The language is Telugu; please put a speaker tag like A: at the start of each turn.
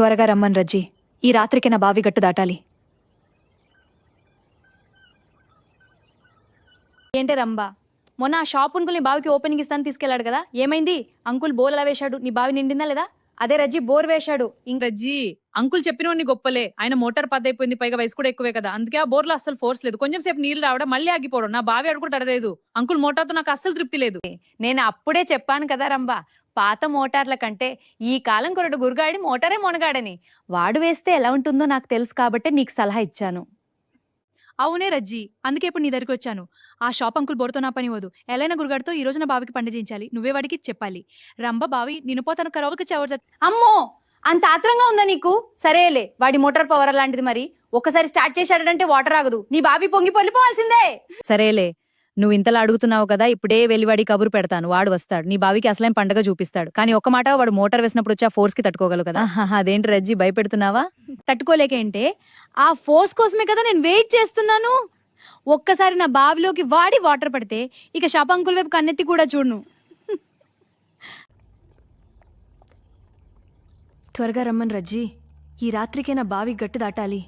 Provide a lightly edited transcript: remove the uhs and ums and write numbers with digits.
A: త్వరగా రమ్మన్ రజ్జీ. ఈ రాత్రికి నా బావి గట్టు దాటాలి.
B: ఏంటే రంబా, మొన్న ఆ షాప్ అంకుల్ నీ బావికి ఓపెనింగ్ ఇస్తాను తీసుకెళ్లాడు కదా, ఏమైంది? అంకుల్ బోర్ ఎలా వేశాడు? నీ బావి నిండిందా లేదా? అదే రజ్జీ, బోర్ వేశాడు.
C: రజ్జీ, అంకుల్ చెప్పినోడిని గొప్పలే. ఆయన మోటార్ పద్దయిపోయింది, పైగా వయసు కూడా ఎక్కువే కదా, అందుకే ఆ బోర్లో అస్సలు ఫోర్స్ లేదు. కొంచెం సేపు నీళ్లు రావడం, మళ్ళీ ఆగిపోవడం. నా బావి అడుగుంటే అడలేదు. అంకుల్ మోటార్తో నాకు అస్సలు తృప్తి లేదు.
B: నేను అప్పుడే చెప్పాను కదా రంబా, పాత మోటార్ల కంటే ఈ కాలం కొరడు గురుగాడి మోటారే మొనగాడని. వాడు వేస్తే ఎలా ఉంటుందో నాకు తెలుసు కాబట్టి నీకు సలహా ఇచ్చాను.
A: అవునే రజ్జీ, అందుకే ఇప్పుడు నీ దగ్గరికి వచ్చాను. ఆ షాప్ అంకుల్ బోర్తో నా పని వద్దు. ఎలైనా గురుగాడితో ఈ రోజు నా బావికి పంట చేయించాలి. నువ్వే వాడికి చెప్పాలి. రంబ బావి నినుపోతాను కరవకి చెవరు.
B: అమ్మో, అంత ఆత్రంగా ఉందా నీకు? సరేలే, వాడి మోటార్ పవర్ లాంటిది. మరి ఒక్కసారి స్టార్ట్ చేశాడంటే వాటర్ ఆగదు. నీ బావి పొంగి పొల్లిపోవాల్సిందే.
A: సరేలే, నువ్వు ఇంతలా అడుగుతున్నావు కదా, ఇప్పుడే వెలివాడి కబురు పెడతాను. వాడు వస్తాడు, నీ బావికి అసలేం పండగ చూపిస్తాడు. కానీ ఒక్క మాట, వాడు మోటార్ వేసినప్పుడు వచ్చి ఆ ఫోర్స్ కి తట్టుకోగలవు కదా. అదేంటి రజ్జీ, భయపెడుతున్నావా? తట్టుకోలేకేంటే, ఆ ఫోర్స్ కోసమే కదా నేను వెయిట్ చేస్తున్నాను. ఒక్కసారి నా బావిలోకి వాడి వాటర్ పడితే ఇక షాప్ అంకుల్ వైపు కన్నెత్తి కూడా చూడను. త్వరగా రమ్మన్ రజ్జీ, ఈ రాత్రికే నా బావి గట్టు దాటాలి.